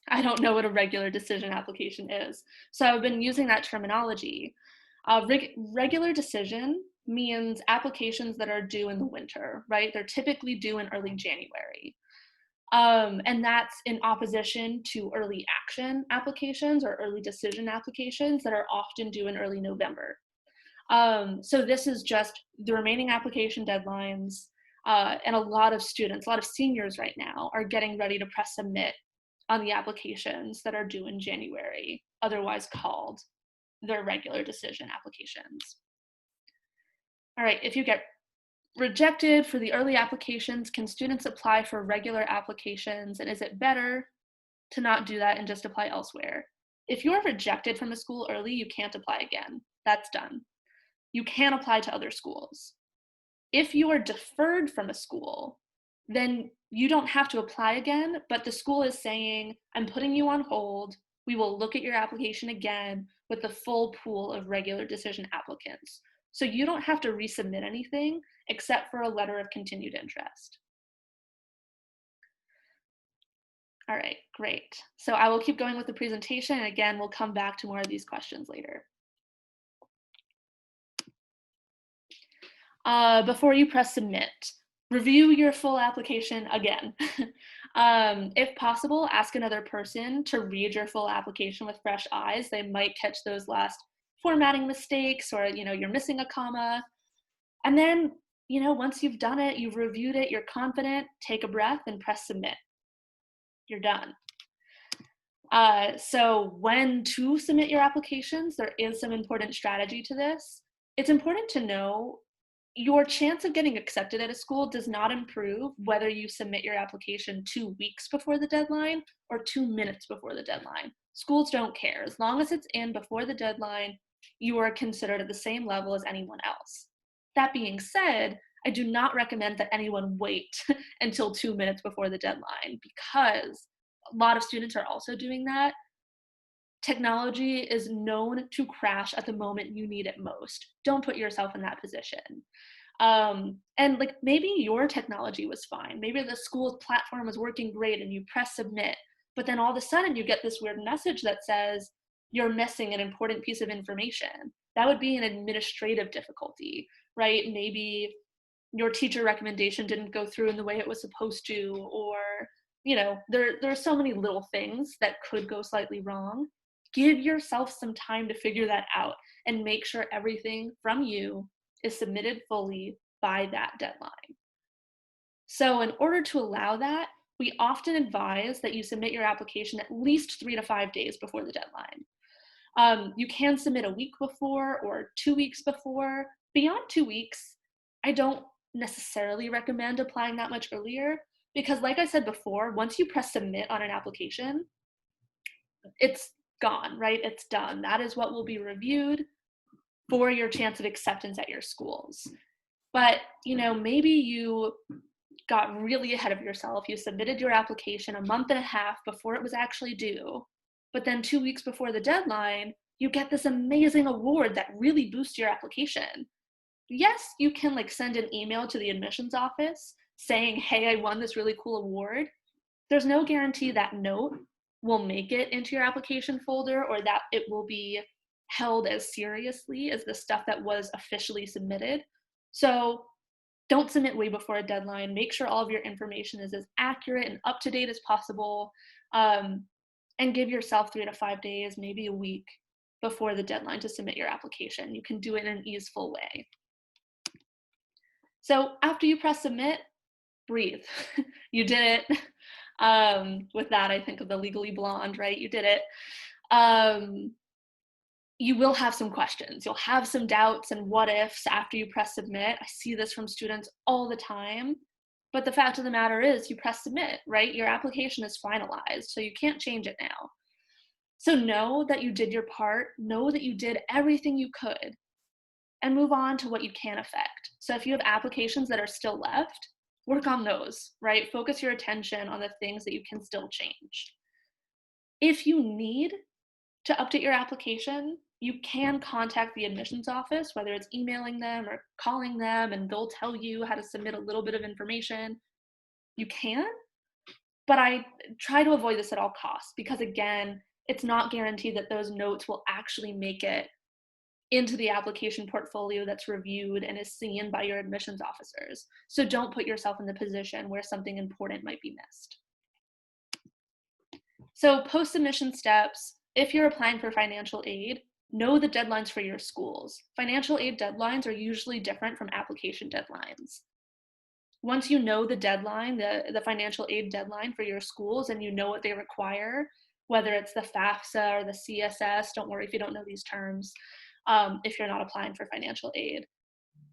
I don't know what a regular decision application is, so I've been using that terminology. Regular decision means applications that are due in the winter, right? They're typically due in early January. And that's in opposition to early action applications or early decision applications that are often due in early November. So this is just the remaining application deadlines, and a lot of students, a lot of seniors right now are getting ready to press submit on the applications that are due in January, otherwise called their regular decision applications. All right, if you get rejected for the early applications, can students apply for regular applications, and is it better to not do that and just apply elsewhere? If you're rejected from a school early, you can't apply again. That's done. You can apply to other schools. If you are deferred from a school, then you don't have to apply again, but the school is saying, I'm putting you on hold. We will look at your application again with the full pool of regular decision applicants. So you don't have to resubmit anything except for a letter of continued interest. All right, great. So I will keep going with the presentation, and again, we'll come back to more of these questions later. Before you press submit, review your full application again. If possible, ask another person to read your full application with fresh eyes. They might catch those last formatting mistakes, or you're missing a comma. And then, once you've done it, you've reviewed it, you're confident, take a breath and press submit. You're done. So when to submit your applications, there is some important strategy to this. It's important to know your chance of getting accepted at a school does not improve whether you submit your application 2 weeks before the deadline or 2 minutes before the deadline. Schools don't care. As long as it's in before the deadline, you are considered at the same level as anyone else. That being said, I do not recommend that anyone wait until 2 minutes before the deadline, because a lot of students are also doing that. Technology is known to crash at the moment you need it most. Don't put yourself in that position. And like, maybe your technology was fine. Maybe the school's platform was working great and you press submit, but then all of a sudden you get this weird message that says you're missing an important piece of information. That would be an administrative difficulty, right? Maybe your teacher recommendation didn't go through in the way it was supposed to, or there are so many little things that could go slightly wrong. Give yourself some time to figure that out and make sure everything from you is submitted fully by that deadline. So in order to allow that, we often advise that you submit your application at least 3 to 5 days before the deadline. You can submit a week before or 2 weeks before. Beyond 2 weeks, I don't necessarily recommend applying that much earlier, because like I said before, once you press submit on an application, it's gone, right? It's done. That is what will be reviewed for your chance of acceptance at your schools. But, maybe you got really ahead of yourself. You submitted your application a month and a half before it was actually due, but then 2 weeks before the deadline, you get this amazing award that really boosts your application. Yes, you can send an email to the admissions office saying, hey, I won this really cool award. There's no guarantee that note will make it into your application folder, or that it will be held as seriously as the stuff that was officially submitted. So Don't submit way before a deadline. Make sure all of your information is as accurate and up to date as possible. Um, and give yourself 3 to 5 days, maybe a week before the deadline to submit your application. You can do it in an easeful way. So after you press submit, breathe. You did it. With that, I think of the Legally Blonde, right? You did it. You will have some questions. You'll have some doubts and what ifs after you press submit. I see this from students all the time. But the fact of the matter is you press submit, right? Your application is finalized, so you can't change it now. So know that you did your part, know that you did everything you could, and move on to what you can affect. So if you have applications that are still left, work on those, right? Focus your attention on the things that you can still change. If you need to update your application, you can contact the admissions office, whether it's emailing them or calling them, and they'll tell you how to submit a little bit of information. You can, but I try to avoid this at all costs because, again, it's not guaranteed that those notes will actually make it into the application portfolio that's reviewed and is seen by your admissions officers. So don't put yourself in the position where something important might be missed. So post-submission steps, if you're applying for financial aid, know the deadlines for your schools. Financial aid deadlines are usually different from application deadlines. Once you know the deadline, the financial aid deadline for your schools, and you know what they require, whether it's the FAFSA or the CSS, don't worry if you don't know these terms, if you're not applying for financial aid.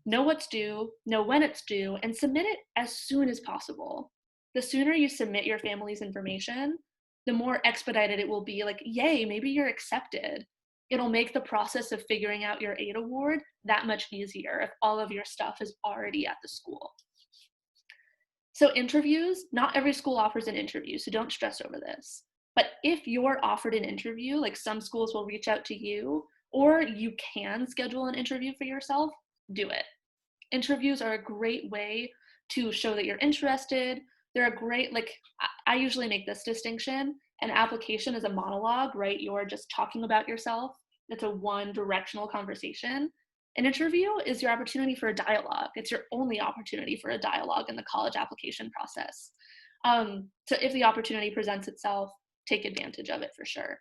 Know what's due, know when it's due, and submit it as soon as possible. The sooner you submit your family's information, the more expedited it will be. Like, yay, maybe you're accepted. It'll make the process of figuring out your aid award that much easier if all of your stuff is already at the school. So interviews, not every school offers an interview, so don't stress over this. But if you're offered an interview, like some schools will reach out to you, or you can schedule an interview for yourself, do it. Interviews are a great way to show that you're interested. They're a great, like, I usually make this distinction. An application is a monologue, right? You're just talking about yourself. It's a one-directional conversation. An interview is your opportunity for a dialogue. It's your only opportunity for a dialogue in the college application process. So if the opportunity presents itself, take advantage of it for sure.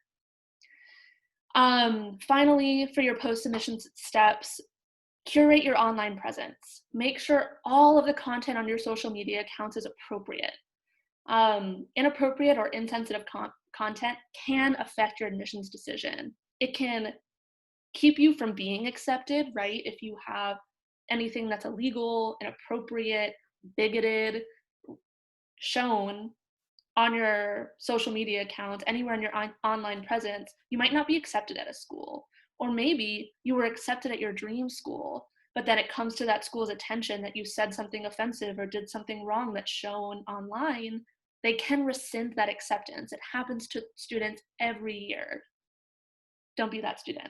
Finally, for your post-submission steps, curate your online presence. Make sure all of the content on your social media accounts is appropriate. Inappropriate or insensitive content can affect your admissions decision. It can keep you from being accepted, right? If you have anything that's illegal, inappropriate, bigoted shown on your social media accounts, anywhere in your online presence, you might not be accepted at a school. Or maybe you were accepted at your dream school, but then it comes to that school's attention that you said something offensive or did something wrong that's shown online. They can rescind that acceptance. It happens to students every year. Don't be that student.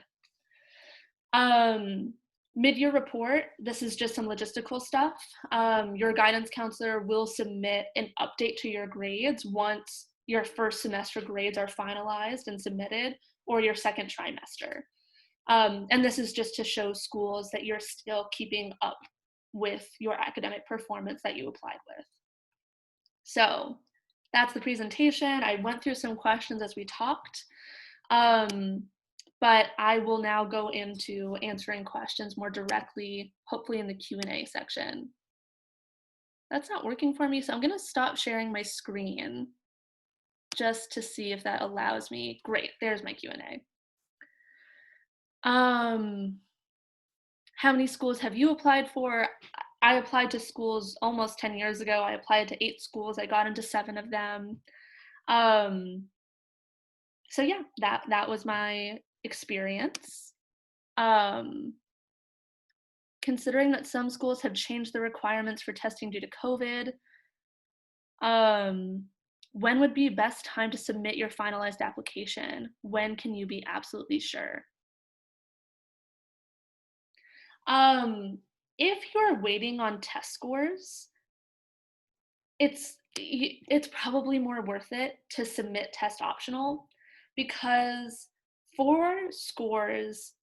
Mid-year report, this is just some logistical stuff. Your guidance counselor will submit an update to your grades once your first semester grades are finalized and submitted, or your second trimester. And this is just to show schools that you're still keeping up with your academic performance that you applied with. So that's the presentation. I went through some questions as we talked. But I will now go into answering questions more directly, hopefully in the Q&A section. That's not working for me, so I'm gonna stop sharing my screen just to see if that allows me. Great, there's my Q&A. How many schools have you applied for? I applied to schools almost 10 years ago. I applied to 8 schools. I got into 7 of them. So yeah, that was my experience. Considering that some schools have changed the requirements for testing due to COVID, when would be best time to submit your finalized application? When can you be absolutely sure? If you're waiting on test scores, it's probably more worth it to submit test optional, because for scores,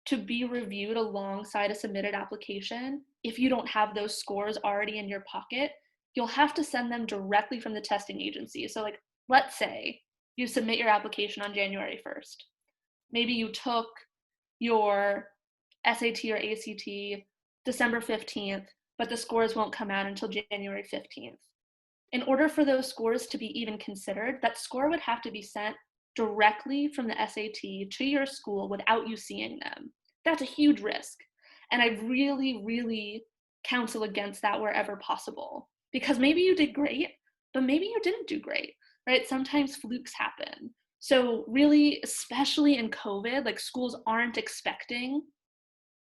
to be reviewed alongside a submitted application, if you don't have those scores already in your pocket, you'll have to send them directly from the testing agency. So, like, let's say you submit your application on January 1st. Maybe you took your SAT or ACT December 15th, but the scores won't come out until January 15th. In order for those scores to be even considered, that score would have to be sent directly from the SAT to your school without you seeing them. That's a huge risk. And I really, really counsel against that wherever possible. Because maybe you did great, but maybe you didn't do great, right? Sometimes flukes happen. So, really, especially in COVID, like schools aren't expecting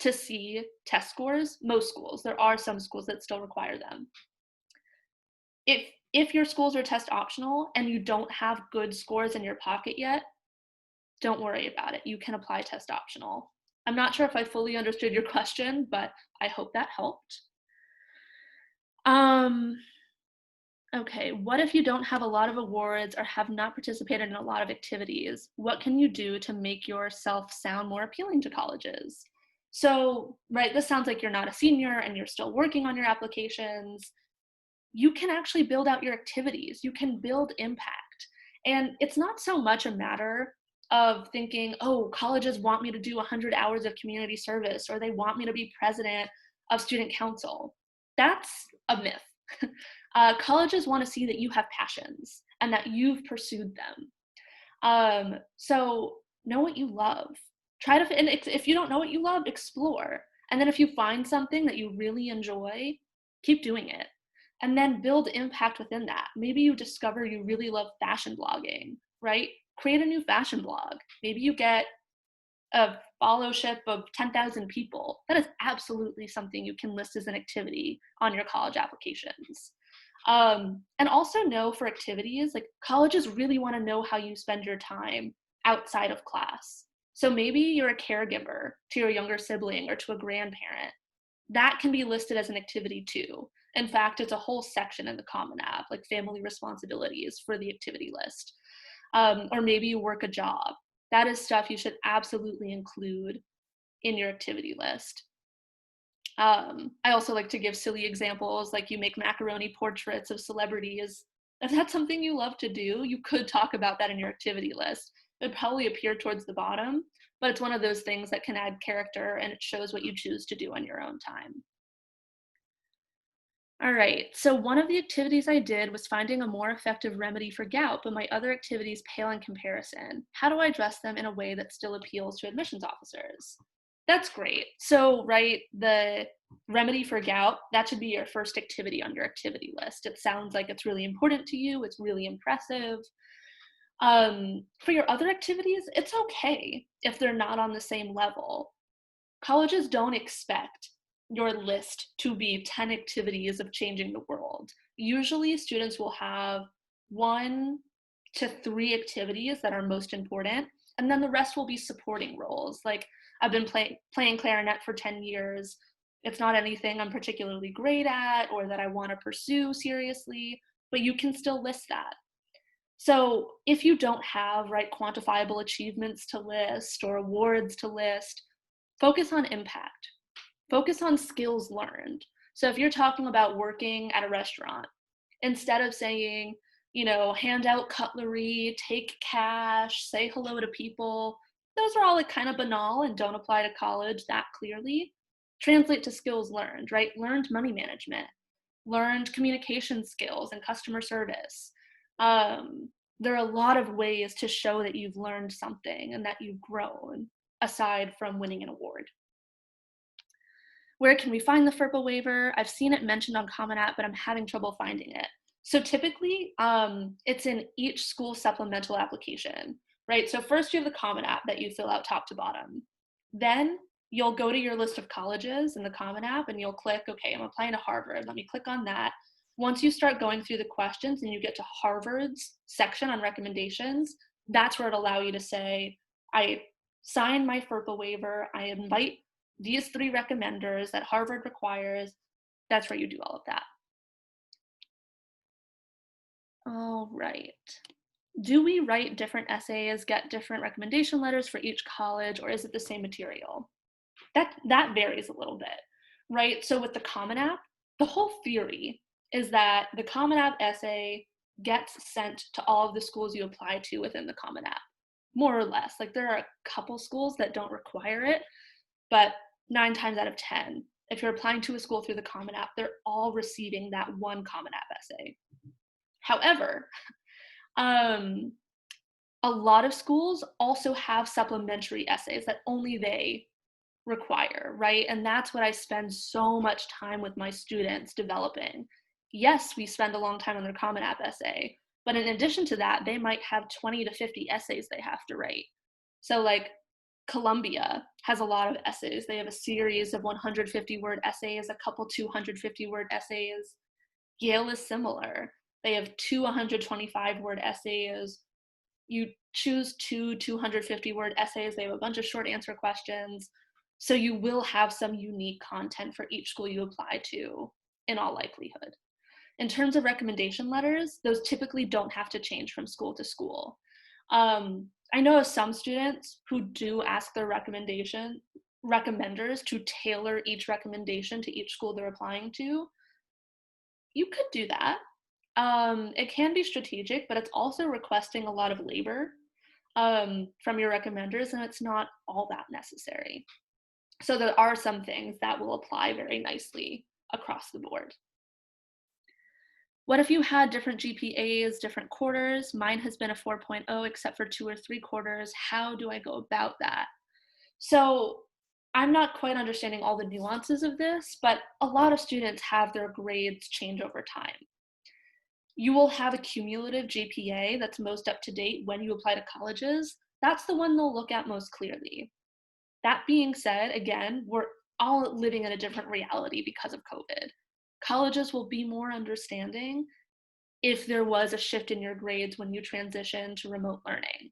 to see test scores. Most schools, there are some schools that still require them. If your schools are test optional and you don't have good scores in your pocket yet, don't worry about it. You can apply test optional. I'm not sure if I fully understood your question, but I hope that helped. Okay, what if you don't have a lot of awards or have not participated in a lot of activities? What can you do to make yourself sound more appealing to colleges? So, right, this sounds like you're not a senior and you're still working on your applications. You can actually build out your activities. You can build impact. And it's not so much a matter of thinking, oh, colleges want me to do 100 hours of community service or they want me to be president of student council. That's a myth. Colleges want to see that you have passions and that you've pursued them. So know what you love. And if you don't know what you love, explore. And then if you find something that you really enjoy, keep doing it. And then build impact within that. Maybe you discover you really love fashion blogging, right? Create a new fashion blog. Maybe you get a followership of 10,000 people. That is absolutely something you can list as an activity on your college applications. And also know for activities, like colleges really want to know how you spend your time outside of class. So maybe you're a caregiver to your younger sibling or to a grandparent. That can be listed as an activity too. In fact, it's a whole section in the Common App, like family responsibilities for the activity list. Or maybe you work a job. That is stuff you should absolutely include in your activity list. I also like to give silly examples, like you make macaroni portraits of celebrities. If that's something you love to do, you could talk about that in your activity list. It would probably appear towards the bottom, but it's one of those things that can add character and it shows what you choose to do on your own time. All right, so one of the activities I did was finding a more effective remedy for gout, but my other activities pale in comparison. How do I address them in a way that still appeals to admissions officers? That's great. So, right, the remedy for gout, that should be your first activity on your activity list. It sounds like it's really important to you, it's really impressive. For your other activities, it's okay if they're not on the same level. Colleges don't expect your list to be 10 activities of changing the world. Usually, students will have 1 to 3 activities that are most important, and then the rest will be supporting roles. Like, I've been playing clarinet for 10 years. It's not anything I'm particularly great at or that I want to pursue seriously, but you can still list that. So if you don't have, right, quantifiable achievements to list or awards to list, focus on impact. Focus on skills learned. So if you're talking about working at a restaurant, instead of saying, hand out cutlery, take cash, say hello to people, those are all like kind of banal and don't apply to college that clearly. Translate to skills learned, right? Learned money management, learned communication skills and customer service. There are a lot of ways to show that you've learned something and that you've grown aside from winning an award. Where can we find the FERPA waiver? I've seen it mentioned on Common App, but I'm having trouble finding it. So typically, it's in each school supplemental application, right? So first you have the Common App that you fill out top to bottom. Then you'll go to your list of colleges in the Common App and you'll click, okay, I'm applying to Harvard. Let me click on that. Once you start going through the questions and you get to Harvard's section on recommendations, that's where it'll allow you to say, I sign my FERPA waiver, I invite these 3 recommenders that Harvard requires. That's where you do all of that. All right. Do we write different essays, get different recommendation letters for each college, or is it the same material? That varies a little bit, right? So with the Common App, the whole theory is that the Common App essay gets sent to all of the schools you apply to within the Common App, more or less. Like there are a couple schools that don't require it, but 9 times out of 10, if you're applying to a school through the Common App, they're all receiving that one Common App essay. However, um, a lot of schools also have supplementary essays that only they require, right? And that's what I spend so much time with my students developing. Yes, we spend a long time on their Common App essay, but in addition to that, they might have 20 to 50 essays they have to write. So like Columbia has a lot of essays. They have a series of 150-word essays, a couple 250-word essays. Yale is similar. They have 2 125-word essays. You choose 2 250-word essays. They have a bunch of short answer questions. So you will have some unique content for each school you apply to, in all likelihood. In terms of recommendation letters, those typically don't have to change from school to school. I know of some students who do ask their recommenders to tailor each recommendation to each school they're applying to. You could do that. It can be strategic, but it's also requesting a lot of labor from your recommenders, and it's not all that necessary. So there are some things that will apply very nicely across the board. What if you had different GPAs, different quarters? Mine has been a 4.0 except for 2 or 3 quarters. How do I go about that? So I'm not quite understanding all the nuances of this, but a lot of students have their grades change over time. You will have a cumulative GPA that's most up to date when you apply to colleges. That's the one they'll look at most clearly. That being said, again, we're all living in a different reality because of COVID. Colleges will be more understanding if there was a shift in your grades when you transition to remote learning.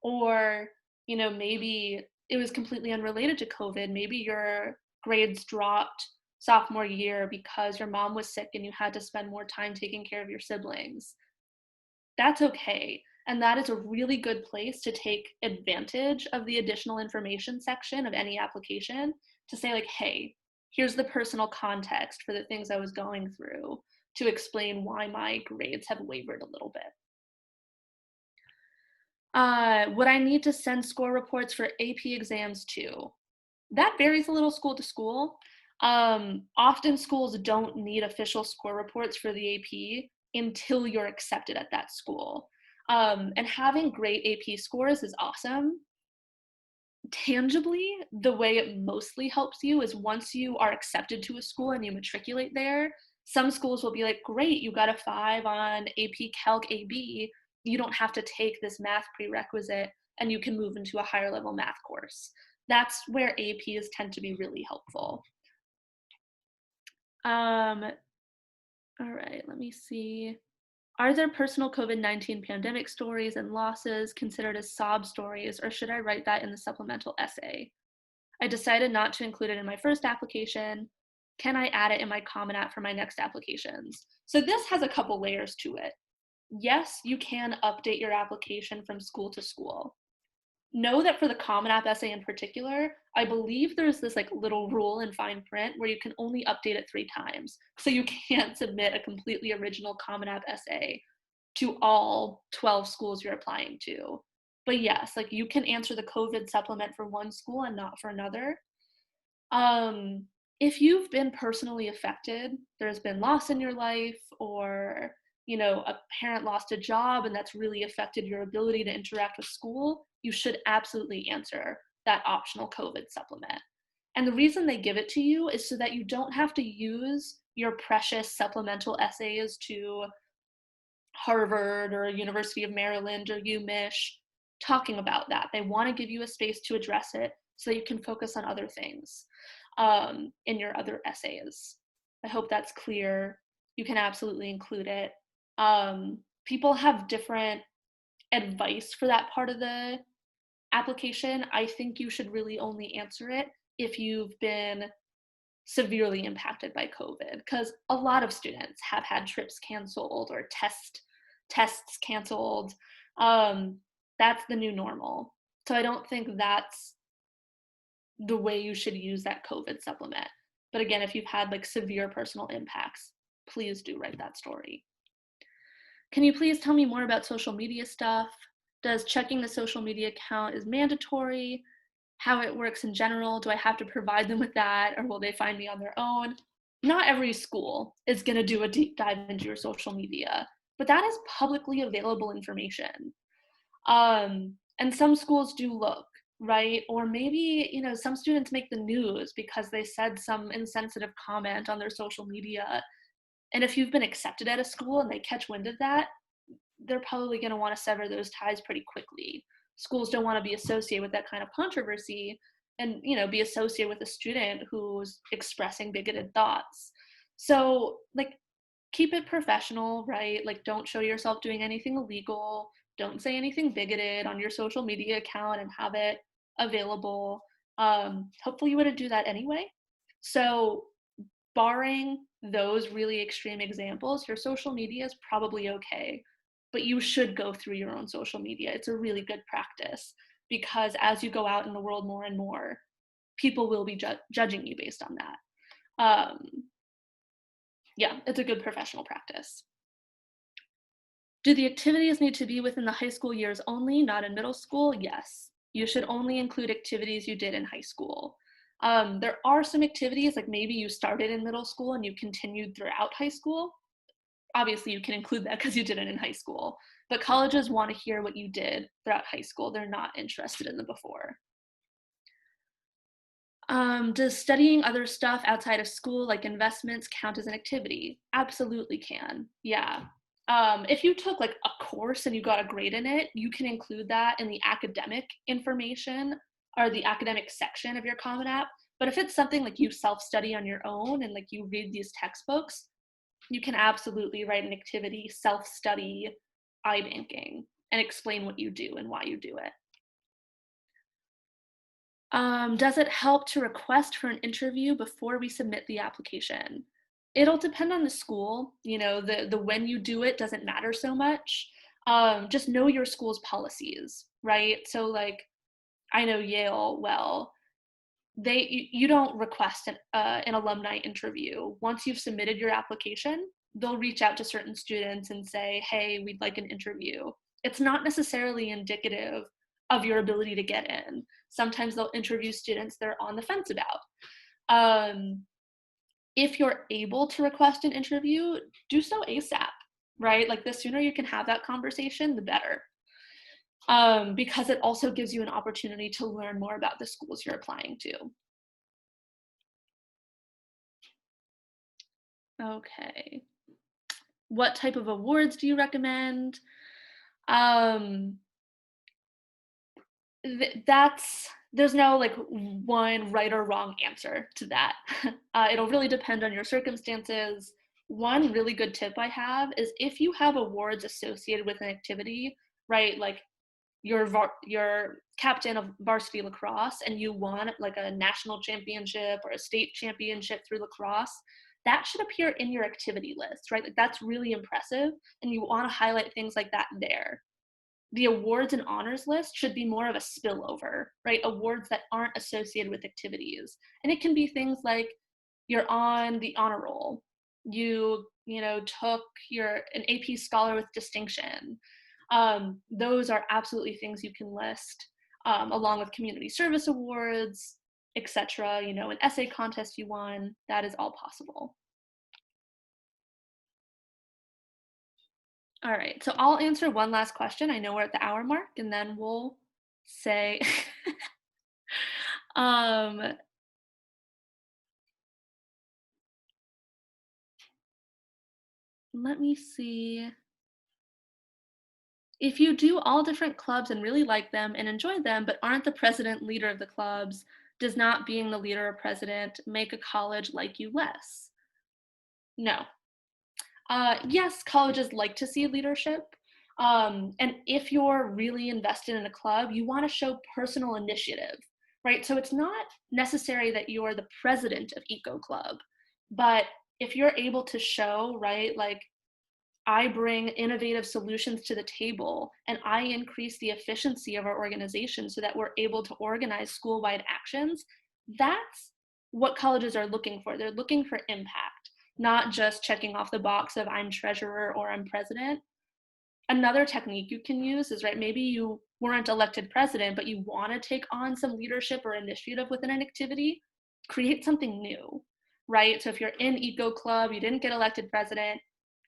Or, maybe it was completely unrelated to COVID. Maybe your grades dropped sophomore year because your mom was sick and you had to spend more time taking care of your siblings. That's okay. And that is a really good place to take advantage of the additional information section of any application to say like, hey, here's the personal context for the things I was going through to explain why my grades have wavered a little bit. Would I need to send score reports for AP exams too? That varies a little school to school. Often schools don't need official score reports for the AP until you're accepted at that school. And having great AP scores is awesome. Tangibly, the way it mostly helps you is once you are accepted to a school and you matriculate there, some schools will be like, great, you got a 5 on AP Calc AB. You don't have to take this math prerequisite and you can move into a higher level math course. That's where APs tend to be really helpful. All right, let me see. Are there personal COVID-19 pandemic stories and losses considered as sob stories, or should I write that in the supplemental essay? I decided not to include it in my first application. Can I add it in my Common App for my next applications? So this has a couple layers to it. Yes, you can update your application from school to school. Know that for the Common App essay in particular, I believe there's this like little rule in fine print where you can only update it 3 times. So you can't submit a completely original Common App essay to all 12 schools you're applying to. But yes, like you can answer the COVID supplement for one school and not for another. If you've been personally affected, there's been loss in your life, or a parent lost a job and that's really affected your ability to interact with school, you should absolutely answer that optional COVID supplement. And the reason they give it to you is so that you don't have to use your precious supplemental essays to Harvard or University of Maryland or UMich talking about that. They want to give you a space to address it so that you can focus on other things in your other essays. I hope that's clear. You can absolutely include it. People have different advice for that part of the application. I think you should really only answer it if you've been severely impacted by COVID, because a lot of students have had trips canceled or tests canceled. That's the new normal. So I don't think that's the way you should use that COVID supplement. But again, if you've had like severe personal impacts, please do write that story. Can you please tell me more about social media stuff? Does checking the social media account is mandatory? How it works in general? Do I have to provide them with that, or will they find me on their own? Not every school is going to do a deep dive into your social media, but that is publicly available information. And some schools do look, right? Or maybe, some students make the news because they said some insensitive comment on their social media. And if you've been accepted at a school and they catch wind of that, they're probably going to want to sever those ties pretty quickly. Schools don't want to be associated with that kind of controversy and, be associated with a student who's expressing bigoted thoughts. So, like, keep it professional, right? Like, don't show yourself doing anything illegal. Don't say anything bigoted on your social media account and have it available. Hopefully you wouldn't do that anyway. So barring those really extreme examples, your social media is probably okay, but you should go through your own social media. It's a really good practice because as you go out in the world more and more, people will be judging you based on that. Yeah, it's a good professional practice. Do the activities need to be within the high school years only, not in middle school? Yes. You should only include activities you did in high school. There are some activities, like maybe you started in middle school and you continued throughout high school. Obviously, you can include that because you did it in high school. But colleges want to hear what you did throughout high school. They're not interested in the before. Does studying other stuff outside of school, like investments, count as an activity? Absolutely can. Yeah. If you took like a course and you got a grade in it, you can include that in the academic information or the academic section of your Common App. But if it's something like you self-study on your own and like you read these textbooks, you can absolutely write an activity, self-study iBanking, and explain what you do and why you do it. Does it help to request for an interview before we submit the application? It'll depend on the school. The when you do it doesn't matter so much. Just know your school's policies, right? So like, I know Yale well. You don't request an alumni interview. Once you've submitted your application, they'll reach out to certain students and say, hey, we'd like an interview. It's not necessarily indicative of your ability to get in. Sometimes they'll interview students they're on the fence about. If you're able to request an interview, do so ASAP, right? Like the sooner you can have that conversation, the better. Because it also gives you an opportunity to learn more about the schools you're applying to. Okay. What type of awards do you recommend? There's no like one right or wrong answer to that. It'll really depend on your circumstances. One really good tip I have is if you have awards associated with an activity, right? Like you're captain of varsity lacrosse and you won like a national championship or a state championship through lacrosse, that should appear in your activity list, right? Like that's really impressive, and you want to highlight things like that there. The awards and honors list should be more of a spillover, right? Awards that aren't associated with activities. And it can be things like you're on the honor roll, you took an AP scholar with distinction. Those are absolutely things you can list, along with community service awards, etc. An essay contest you won, that is all possible. All right, so I'll answer one last question. I know we're at the hour mark, and then we'll say, let me see. If you do all different clubs and really like them and enjoy them, but aren't the president leader of the clubs, does not being the leader or president make a college like you less? No. Yes, colleges like to see leadership. And if you're really invested in a club, you want to show personal initiative, right? So it's not necessary that you're the president of Eco Club, but if you're able to show, right, like I bring innovative solutions to the table and I increase the efficiency of our organization so that we're able to organize school-wide actions, That's what colleges are looking for. They're looking for impact, not just checking off the box of I'm treasurer or I'm president. Another technique you can use is, right, maybe you weren't elected president, but you want to take on some leadership or initiative within an activity, create something new, right? So if you're in Eco Club, you didn't get elected president,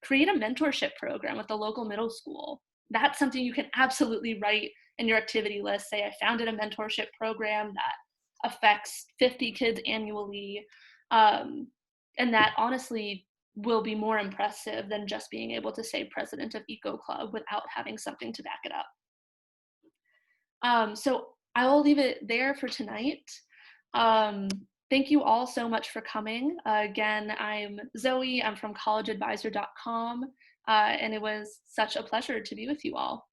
create a mentorship program with the local middle school. That's something you can absolutely write in your activity list. Say, I founded a mentorship program that affects 50 kids annually. Um, and that honestly will be more impressive than just being able to say president of Eco Club without having something to back it up. So I will leave it there for tonight. Um, Thank you all so much for coming. Again, I'm Zoe. I'm from collegeadvisor.com, and it was such a pleasure to be with you all.